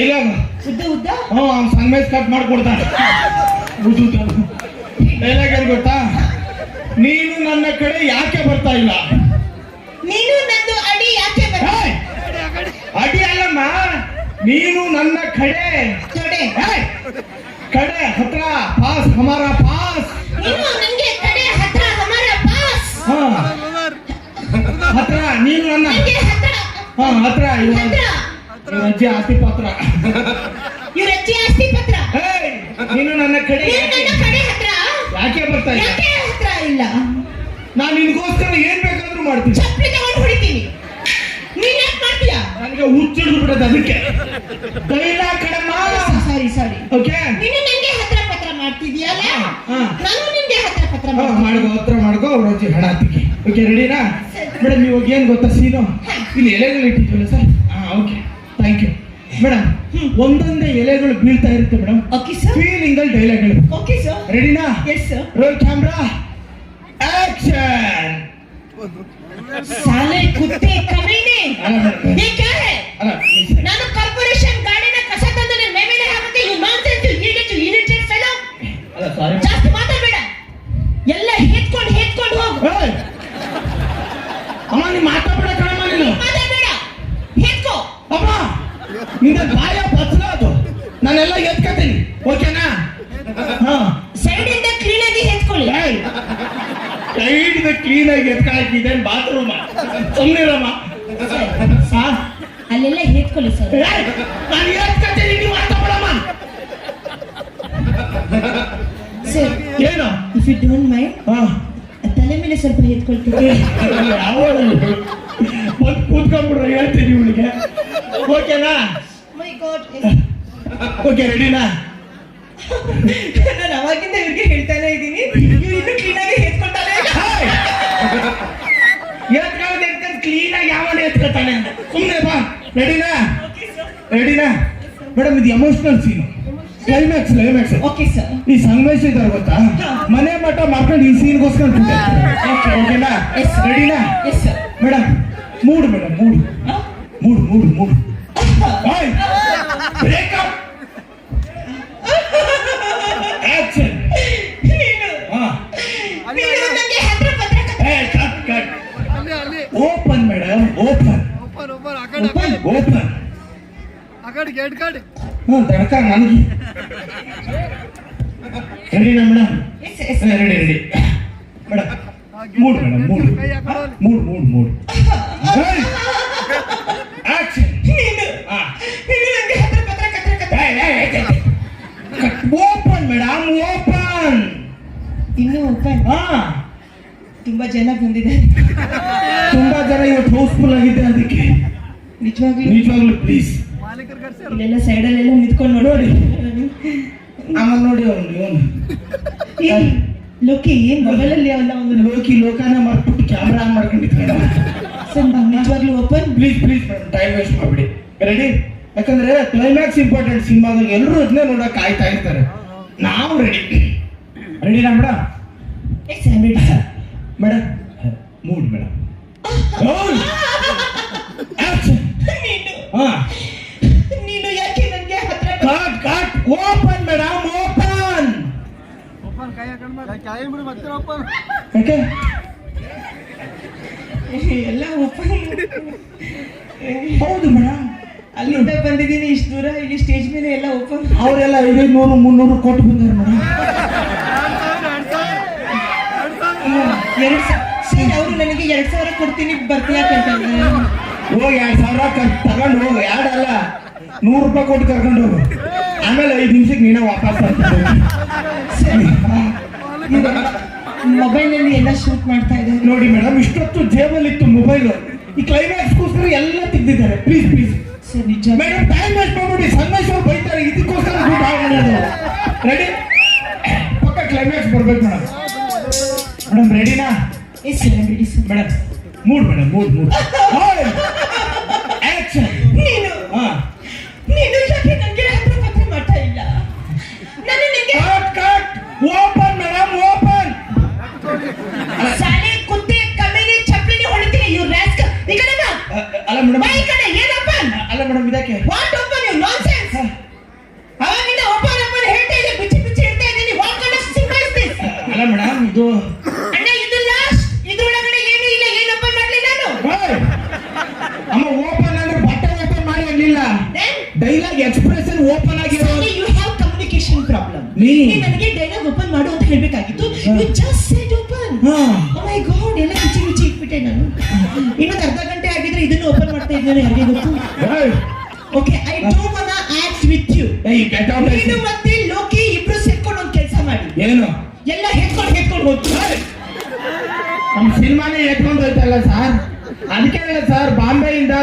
Dialogue ಉದ್ದ Sangamesh cut ಮಾಡ್ಕೊಡ್ತಾನೆ. Dialogue ಏನ್ ಗೊತ್ತಾ? ನೀನು ನನ್ನ ಕಡೆ ಯಾಕೆ ಬರ್ತಾ ಇಲ್ಲ? ನೀನು ನಂದು ಅಡಿ ಯಾಕೆ ಅಡಿ ಅಲ್ಲಮ್ಮ, ನೀನು ನನ್ನ ಕಡೆ ಕಡೆ ಹತ್ರ ಪಾಸ್ ಹಮಾರ ಪಾಸ್. ನೀನು ನಂಗೆ ಕಡೆ ಹತ್ರ ಹಮಾರ ಪಾಸ್. ಹತ್ರ ನೀನು ನನ್ನ ಹತ್ರ ಅಜ್ಜಿ ಆಸ್ತಿ ಪತ್ರ. ಇವರಜ್ಜಿ ಆಸ್ತಿ ಪತ್ರ. ನೀನು ನನ್ನ ಕಡೆ ಹತ್ರ ಯಾಕೆ ಬರ್ತಾ ಇಲ್ಲ? ಹತ್ರ ಇಲ್ಲ. ನಾನು ನಿನ್ಗೋಸ್ಕರ ಏನ್ ಬೇಕಾದ್ರೂ ಮಾಡ್ತೀನಿ. ಚಪ್ಪಲಿ ತಗೊಂಡು ಹೊಡಿತೀನಿ. ನೀನ್ ಯಾಕೆ ಮಾಡ್ತೀಯಾ? ನನಗೆ ಹುಚ್ಚಿಡ್ದು ಬಿಡೋದು ಅದಕ್ಕೆ. ಕೈಲಾ ಕಡಮ್ಮ. ಸಾರಿ ಓಕೆ. ನೀನು ನಂಗೆ ಹತ್ರ ಪತ್ರ ಮಾಡ್ತಿದ್ಯಲ್ಲ, ನಾನು ನಿನ್ಗೆ ಹತ್ರ ಪತ್ರ ಮಾಡ್ಕೋ ಅವ್ರ ಅಜ್ಜಿ ಹಣ ಹತ್ತಿಗೆ. ಓಕೆ ರೆಡಿನಾ ಮೇಡಮ್? ಇವಾಗ ಏನ್ ಗೊತ್ತಾ ಸೀನು? ಇಲ್ಲಿ ಎಲೆಗಳು ಇಟ್ಟಿದ್ವಲ್ಲ sir. Okay thank you madam. ಒಂದೊಂದೇ ಎಲೆಗಳು ಬೀಳ್ತಾ ಇರುತ್ತೆ ಮೇಡಮ್. Okay sir. ಫೀಲಿಂಗ್ ಅಲ್ಲಿ ಡೈಲಾಗ್ ಹೇಳಿ. Okay sir. ರೆಡಿನಾ? Yes sir. Roll camera action. साले कुत्ते कमीने ये क्या है? ನಾನು ಕಾರ್ಪೊರೇಷನ್ ಗಾಡಿನ ಕಸ ತಂದ್ರೆ ಮೇಮೇಲೆ ಹಾಕುತ್ತೆ. You nonsense, you idiot fellow. ಅಲ್ಲ ಸಾರಿ, ಜಾಸ್ತಿ ಮಾತಾಡಬೇಡ. ಎಲ್ಲ ಹೇತ್ಕೊಂಡು ಹೋಗು. ಅಮ್ಮ ನೀ ಮಾತಾಡಬೇಡ ಕಣಮ್ಮ. ನೀನು ಮಾತಾಡಬೇಡ, ಹೇತ್ಕೋ. ಅಮ್ಮ ನಿನ್ನ ಬಾಯ ಬಚ್ಚಲ ಅದು. ನಾನೆಲ್ಲ ಎತ್ಕತೀನಿ ಓಕೆನಾ? ಸೈಡ್ ಇಂದ ಕ್ಲೀನ್ ಆಗಿ ಹೇತ್ಕೊಳ್ಳಿ. ಸೈಡ್ ಕ್ಲೀನ್ ಆಗಿ ಎತ್ಕಾಕಿದೆ ಬಾತ್ರೂಮ್. ಸುಮ್ಮನಿರಮ್ಮ. ಅಲ್ಲೆಲ್ಲ ಹೇತ್ಕೊಳ್ಳಿ ಸರ್. ನಾನು ಎತ್ಕತೀನಿ, ನೀವು ಮಾತಾಡಮ್ಮ. ಸರ್ ಏನು? ಇಫ್ ಯು ಡೋಂಟ್ ಮೈಂಡ್ ತಲೆ ಮೇಲೆ ಸ್ವಲ್ಪ ಹೇತ್ಕೊಳ್ತೀವಿ. ಒಂದು ಕೂತ್ಕೊಂಡ್ಬಿಡ್ರೆ ಹೇಳ್ತೀನಿ ಇವಳಿಗೆ. ಓಕೆನಾ? ಮೈ ಗಾಡ್. ಓಕೆ ರೆಡಿನಾ? ನಾನು ಅವಾಗಿಂದ ಇವ್ರಿಗೆ ಹೇಳ್ತಾನೆ ಇದ್ದೀನಿ, ಇವ್ರು ಇನ್ನೂ ಕ್ಲೀನ್ ಆಗಿ ಹೇತ್ಕೊಳ್ತಾನೆ. ಕ್ಲೀನ್ ಆಗಿ ಯಾವನ ಎತ್ಕೊತಾನೆ ಅಂತ ಸುಮ್ಮನೆ ಬಾ. ರೆಡಿನಾ ಮೇಡಮ್? ಇದು ಎಮೋಷನಲ್ ಸೀನು. ಕ್ಲೈಮ್ಯಾಕ್ಸ್. Okay sir. ಈ ಸಂಗಮೇಶ್ ಇದ್ದಾರೆ ಗೊತ್ತಾ? ಮನೆ ಮಠ ಮಾಡ್ಕೊಂಡು ಈ ಸೀನ್ಗೋಸ್ಕರ ಓಕೆನಾ? ರೆಡಿನಾ? Yes sir. Madam mood breakup action. Open madam, open. ತಡಕ ನನಗೆ ರೆಡಿನಾ madam? Ready madam. Mood action. Open madam, open. ಇನ್ನು ಓಪನ್. ತುಂಬಾ ಜನ ಬಂದಿದ್ದಾರೆ. ತುಂಬಾ ಜನ ಇವತ್ತು ಹೌಸ್ಫುಲ್ ಆಗಿದೆ. ಅದಕ್ಕೆ ನಿಜವಾಗ್ಲೂ ಪ್ಲೀಸ್ ಇಲ್ಲೆಲ್ಲ ಸೈಡಲ್ಲೆಲ್ಲ ನಿಂತ್ಕೊಂಡು ನೋಡಿ. ಆಮೇಲೆ ನೋಡಿ ಅವನು ಲೋಕಿ ಏನ್ ಮೊಬೈಲಲ್ಲಿ ಅವನ್ನ ಒಂದು ಲೋಕನ ಮಾಡ್ಬಿಟ್ಟು ಕ್ಯಾಮ್ರಾ ಆನ್ ಮಾಡ್ಕೊಂಡಿದ್ದೆ. ಸರ್ ನಿಜವಾಗ್ಲೂ open. Please madam, time waste ಮಾಡ್ಬಿಡಿ. ರೆಡಿ? ಯಾಕಂದ್ರೆ ಕ್ಲೈಮ್ಯಾಕ್ಸ್ ಇಂಪಾರ್ಟೆಂಟ್. ಸಿನಿಮಾದಾಗ ಎಲ್ಲರೂ ಅದನ್ನೇ ನೋಡಕ್ ಕಾಯ್ತಾ ಇರ್ತಾರೆ. ನಾವು ರೆಡಿನಾ ಮೇಡಮ್? Madam mood madam. ನೀನು ಯಾಕೆ ನನಗೆ ಹತ್ರ ಕಟ್ ಓಪನ್ ಮೇಡಮ್, ಓಪನ್. ಯಾಕೆ ಎಲ್ಲ ಓಪನ್? ಹೌದು ಮೇಡಮ್, ಅಲ್ಲಿಂದ ಬಂದಿದ್ದೀನಿ ಇಷ್ಟು ದೂರ, ಇಲ್ಲಿ ಸ್ಟೇಜ್ ಮೇಲೆ ಎಲ್ಲ ಓಪನ್. ಅವರೆಲ್ಲ 500-300 ಕೊಟ್ಟು ಬಂದಾರೆ ಮೇಡಮ್. 2,000 ಅವರು ನನಗೆ 2,000 ಕೊಡ್ತೀನಿ ಬರ್ತೀಯಾ ಕೇಳ್ತಾರೆ. ಹೋಗಿ 2,000 ತಗೊಂಡು ಹೋಗು. ಯಾಡಲ್ಲ 100 ರೂಪಾಯಿ ಕೊಟ್ಟು ಕರ್ಕೊಂಡು ಹೋಗು. ಆಮೇಲೆ 5 ನಿಮಿಷಕ್ಕೆ ನೀನೇ ವಾಪಸ್ ಮೊಬೈಲಲ್ಲಿ ಎಲ್ಲ ಶೂಟ್ ಮಾಡ್ತಾ ಇದ್ದಾರೆ ನೋಡಿ ಮೇಡಮ್. ಇಷ್ಟೊತ್ತು ಜೇಬಲ್ಲಿ ಇತ್ತು ಮೊಬೈಲ್. ಈ ಕ್ಲೈಮ್ಯಾಕ್ಸ್ಗೋಸ್ಕರ ಎಲ್ಲ ತೆಗ್ದಿದ್ದಾರೆ. ಪ್ಲೀಸ್ ಸರ್ ನಿಜ ಮೇಡಮ್, ಟೈಮ್ ವೇಸ್ಟ್ ಮಾಡ್ಬಿಡಿ. ಸಂಗಮೇಶ್ ಅವ್ರು ಬೈತಾರೆ, ಇದಕ್ಕೋಸ್ಕರ ರೆಡಿ? ಪಕ್ಕ ಕ್ಲೈಮ್ಯಾಕ್ಸ್ ಬರ್ಬೇಕು ಮೇಡಮ್. ರೆಡಿನಾ? Yes sir ready sir. Madam mood action. ನೀನು ಯಾಕೆ ನನಗೆ ಹತ್ರ ಪತ್ರ ಮಾಡ್ತಾ ಇಲ್ಲ? ನಾನು ನಿಮಗೆ ಕಟ್ ಓಪನ್ ಮೇಡಮ್, ಓಪನ್. ಸಾಲೆ ಕುತ್ತೆ ಕಮ್ಮಿನಿ ಚಪ್ಪಲಿನಿ ಹೊಡಿತೀನಿ. You rascal. ಈ ಕಡೆ ಬಾ. ಅಲ್ಲ ಮೇಡಮ್, ಈ ಕಡೆ ಏನಪ್ಪ? ಅಲ್ಲ ಮೇಡಮ್, ಇದಕ್ಕೆ ವಾಟ್ ಓಪನ್? You nonsense. ಅವಾಗಿಂದ ಓಪನ್ ಹೇಳ್ತಾ ಇದ್ದೆ, ಬಿಚ್ಚಿ ಬಿಚ್ಚಿ ಹೇಳ್ತಾ ಇದ್ದೀನಿ. What kind of cinema is this? ಅಲ್ಲ ಮೇಡಮ್, ಇದು ಅಣ್ಣ ಇದು ಲಾಸ್ಟ್, ಇದ್ರೊಳಗಡೆ ಏನು ಇಲ್ಲ, ಏನು ಓಪನ್ ಮಾಡ್ಲಿ ನಾನು. ಓಯ್! ಅಮ್ಮ ಓಪನ್ ಅಂದ್ರೆ ಬಟ್ಟೆ ಓಪನ್ ಮಾಡಿ ಆಗ್ಲಿಲ್ಲ, Then ಡೈಲಾಗ್ ಎಕ್ಸ್ಪ್ರೆಷನ್ ಓಪನ್ ಆಗಿರೋ. you have communication problem. ನೀ ನನಗೆ ಡೈಲಾಗ್ ಓಪನ್ ಮಾಡು ಅಂತ ಹೇಳ್ಬೇಕಾಗಿತ್ತು. You just said open. Oh my god, ಎಲ್ಲ ಬಿಚ್ಚಿ ಬಿಚ್ಚಿ ಇಟ್ಬಿಟ್ಟೆ ನಾನು. ಇನ್ನೊಂದು ಅರ್ಧ ಗಂಟೆ ಆಗಿದ್ರೆ ಇದನ್ನು ಓಪನ್ ಮಾಡ್ತಾ ಇದ್ದೇನೆ, ಯಾರಿಗೆ ಗೊತ್ತು. Okay, I don't want act with you. ನೀನು ಮತ್ತೆ ಲೋಕಿ ಇಬ್ರು ಸೇರ್ಕೊಂಡು ಒಂದು ಕೆಲಸ ಮಾಡಿ. ಏನು? ಎಲ್ಲ ಹೆತ್ಕೊಂಡು ಹೋಗ್ತಾರೆ. ನಮ್ಮ ಸಿನಿಮಾನೇ ಎತ್ಕೊಂಡು ಹೋಯ್ತಲ್ಲ ಸರ್, ಅದಕ್ಕೆ ಸರ್ ಬಾಂಬೆಯಿಂದ